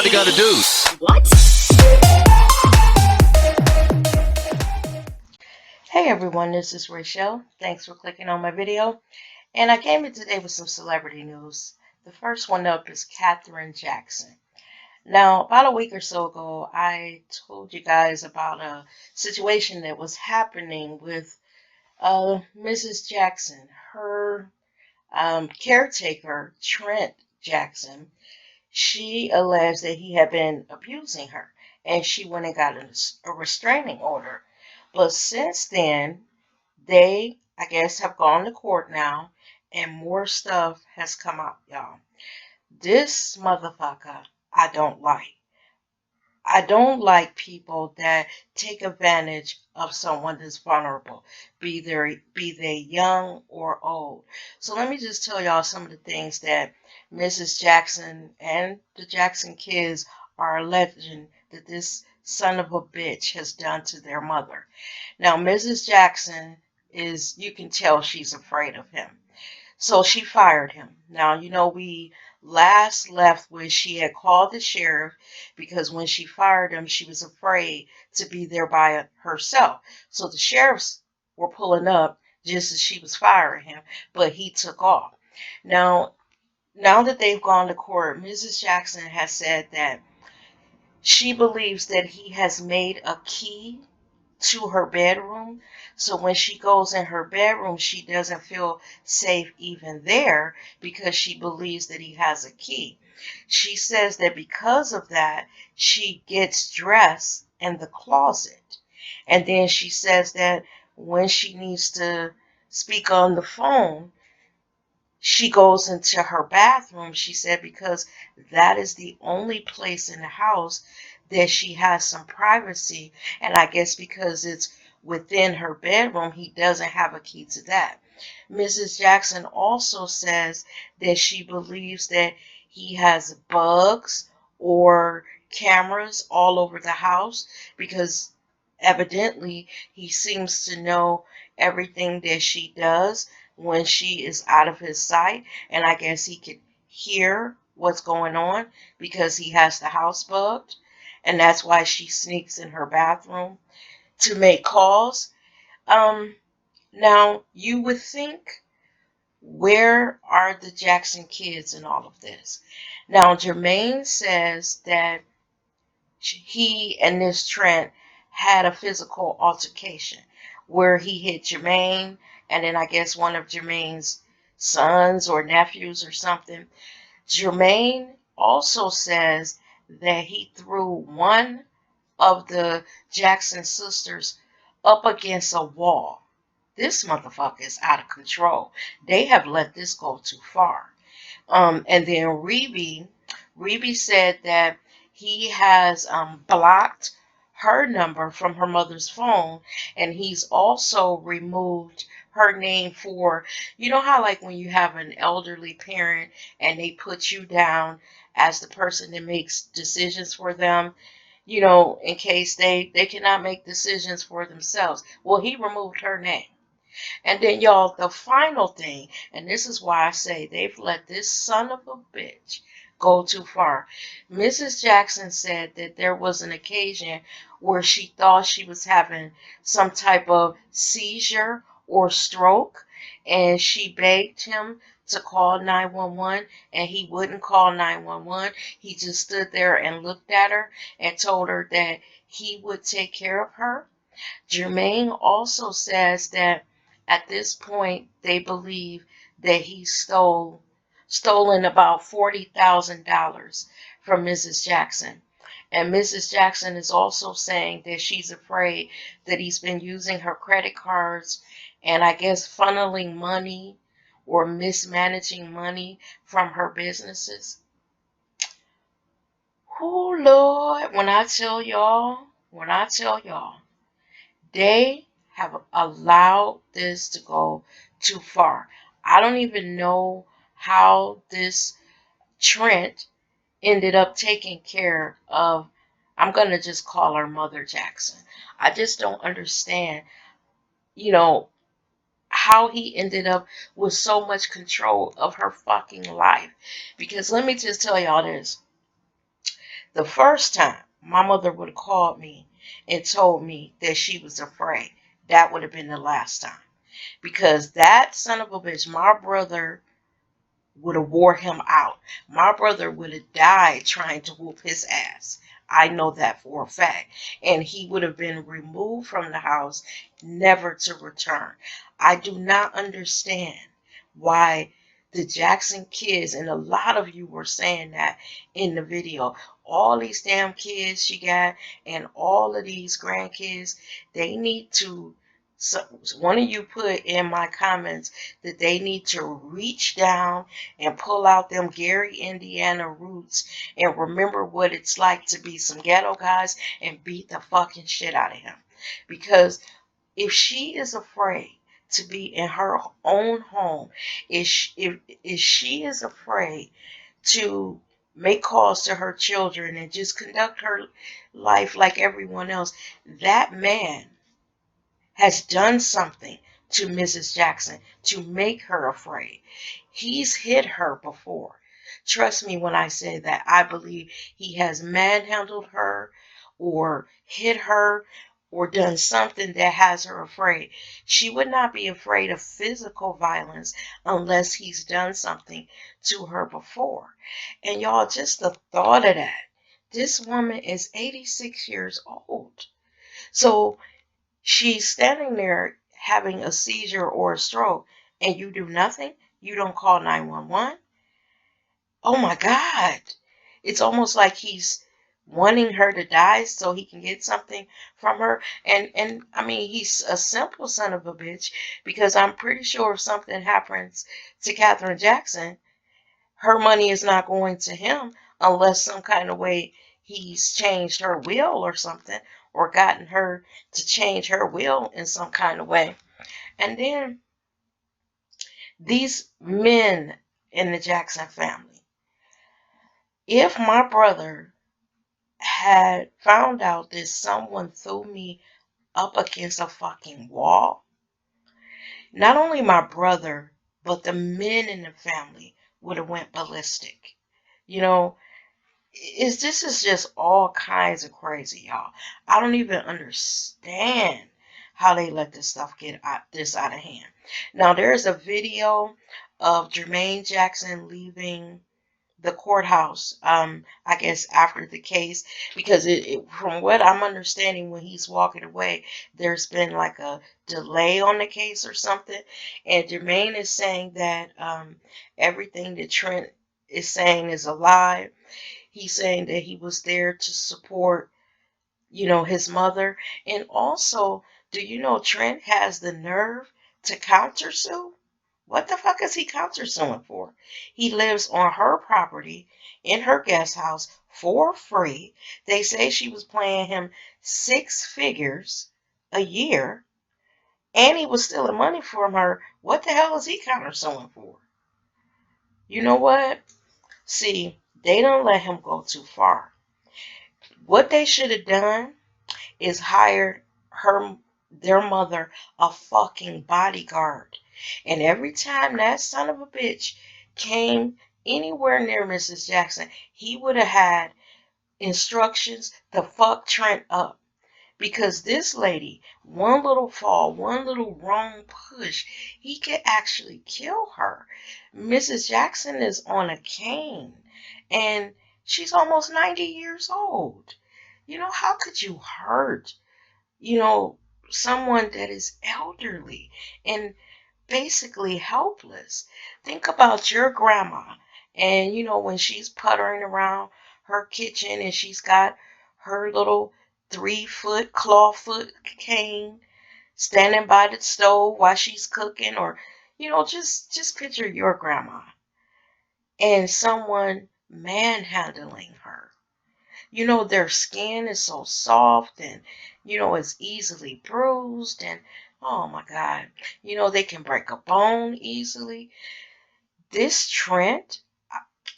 everybody got to do. What? Hey everyone, this is Rachel. Thanks for clicking on my video. And I came in today with some celebrity news. The first one up is Katherine Jackson. Now, about a week or so ago, I told you guys about a situation that was happening with Mrs. Jackson. Her caretaker, Trent Jackson, she alleged that he had been abusing her, and she went and got a restraining order. But since then, they, I guess, have gone to court now, and more stuff has come out, y'all. This motherfucker, I don't like. I don't like people that take advantage of someone that's vulnerable, be they young or old. So let me just tell y'all some of the things that Mrs. Jackson and the Jackson kids are alleging that this son of a bitch has done to their mother. Now, Mrs. Jackson is, you can tell she's afraid of him. So she fired him. Now, we last left where she had called the sheriff because when she fired him, she was afraid to be there by herself. So the sheriffs were pulling up just as she was firing him, but he took off. Now, now that they've gone to court, Mrs. Jackson has said that she believes that he has made a key to her bedroom. So when she goes in her bedroom, she doesn't feel safe even there because she believes that he has a key. She says that because of that, she gets dressed in the closet. And then she says that when she needs to speak on the phone, she goes into her bathroom, she said, because that is the only place in the house that she has some privacy. And I guess because it's within her bedroom, he doesn't have a key to that. Mrs. Jackson also says that she believes that he has bugs or cameras all over the house because evidently he seems to know everything that she does when she is out of his sight, and I guess he could hear what's going on because he has the house bugged, and that's why she sneaks in her bathroom to make calls. Um, Now you would think, where are the Jackson kids in all of this? Now Jermaine says that he and this Trent had a physical altercation where he hit Jermaine and then I guess one of Jermaine's sons or nephews or something. Jermaine also says that he threw one of the Jackson sisters up against a wall. This motherfucker is out of control. They have let this go too far. And then Reby said that he has blocked her number from her mother's phone, and he's also removed her name for, you know how like when you have an elderly parent and they put you down as the person that makes decisions for them, in case they cannot make decisions for themselves. Well, he removed her name. And then, y'all, the final thing, and this is why I say they've let this son of a bitch go too far. Mrs. Jackson said that there was an occasion where she thought she was having some type of seizure or stroke, and she begged him to call 911, and he wouldn't call 911. He just stood there and looked at her and told her that he would take care of her. Jermaine also says that at this point they believe that he stolen about $40,000 from Mrs. Jackson. And Mrs. Jackson is also saying that she's afraid that he's been using her credit cards and I guess funneling money or mismanaging money from her businesses. Oh Lord, when I tell y'all, they have allowed this to go too far. I don't even know how this Trent ended up taking care of, I'm going to just call her Mother Jackson. I just don't understand, you know, how he ended up with so much control of her fucking life. Because let me just tell y'all this. The first time my mother would have called me and told me that she was afraid, that would have been the last time. Because that son of a bitch, my brother would have wore him out. My brother would have died trying to whoop his ass. I know that for a fact. And he would have been removed from the house, never to return. I do not understand why the Jackson kids, and a lot of you were saying that in the video, all these damn kids she got and all of these grandkids, they need to, so one of you put in my comments that they need to reach down and pull out them Gary, Indiana roots and remember what it's like to be some ghetto guys and beat the fucking shit out of him. Because if she is afraid to be in her own home, if she is afraid to make calls to her children and just conduct her life like everyone else, that man has done something to Mrs. Jackson to make her afraid. He's hit her before. Trust me when I say that. I believe he has manhandled her or hit her or done something that has her afraid. She would not be afraid of physical violence unless he's done something to her before. And y'all, just the thought of that. This woman is 86 years old. So she's standing there having a seizure or a stroke and you do nothing. You don't call 911. Oh my God. It's almost like he's wanting her to die so he can get something from her. And I mean, he's a simple son of a bitch because I'm pretty sure if something happens to Katherine Jackson, her money is not going to him unless some kind of way he's changed her will or something or gotten her to change her will in some kind of way. And then these men in the Jackson family, if my brother had found out that someone threw me up against a fucking wall, not only my brother, but the men in the family would have went ballistic. You know, this is just all kinds of crazy, y'all. I don't even understand how they let this stuff get out of hand. Now there's a video of Jermaine Jackson leaving the courthouse, I guess after the case, because from what I'm understanding, when he's walking away, there's been like a delay on the case or something, and Jermaine is saying that everything that Trent is saying is a lie. He's saying that he was there to support, his mother. And also, do you know Trent has the nerve to countersue? What the fuck is he countersuing for? He lives on her property in her guest house for free. They say she was paying him 6 figures a year, and he was stealing money from her. What the hell is he countersuing for? You know what? See, they don't let him go too far. What they should have done is hired their mother a fucking bodyguard. And every time that son of a bitch came anywhere near Mrs. Jackson, he would have had instructions to fuck Trent up. Because this lady, one little fall, one little wrong push, he could actually kill her. Mrs. Jackson is on a cane and she's almost 90 years old. How could you hurt, you know, someone that is elderly and basically helpless? Think about your grandma and, when she's puttering around her kitchen and she's got her little 3-foot clawfoot cane standing by the stove while she's cooking, or, just picture your grandma and someone manhandling her. Their skin is so soft and, it's easily bruised and, oh my God, they can break a bone easily. This Trent,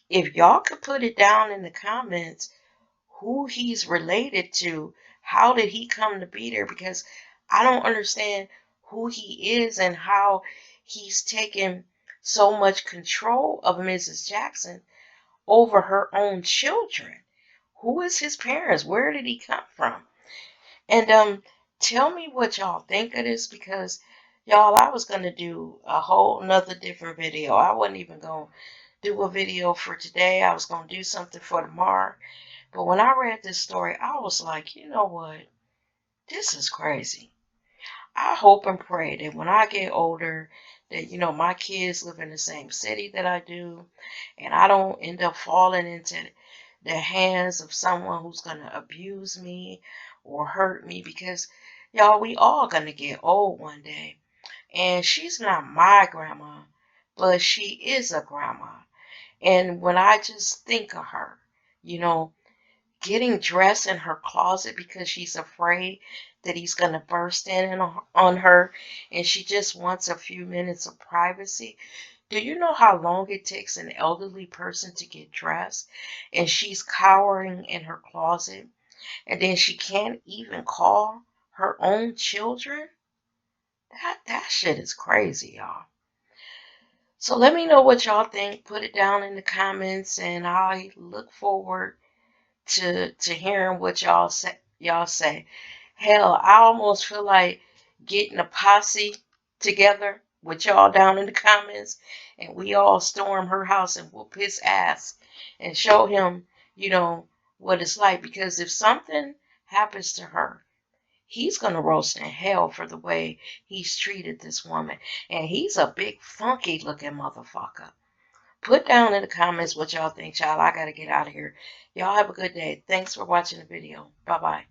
if y'all could put it down in the comments, who he's related to, how did he come to be there? Because I don't understand who he is and how he's taken so much control of Mrs. Jackson over her own children. Who is his parents? Where did he come from? And tell me what y'all think of this, because y'all, I was gonna do a whole nother different video. I wasn't even gonna do a video for today. I was gonna do something for tomorrow. But when I read this story, I was like, you know what? This is crazy. I hope and pray that when I get older, that, my kids live in the same city that I do, and I don't end up falling into the hands of someone who's going to abuse me or hurt me, because, y'all, we all going to get old one day. And she's not my grandma, but she is a grandma. And when I just think of her, you know, getting dressed in her closet because she's afraid that he's going to burst in on her, and she just wants a few minutes of privacy. Do you know how long it takes an elderly person to get dressed? And she's cowering in her closet, and then she can't even call her own children? That shit is crazy, y'all. So let me know what y'all think. Put it down in the comments, and I look forward to hearing what y'all say. Hell, I almost feel like getting a posse together with y'all down in the comments, and we all storm her house and whoop his ass and show him, what it's like. Because if something happens to her, he's gonna roast in hell for the way he's treated this woman. And he's a big funky looking motherfucker. Put down in the comments what y'all think, y'all. I gotta get out of here. Y'all have a good day. Thanks for watching the video. Bye-bye.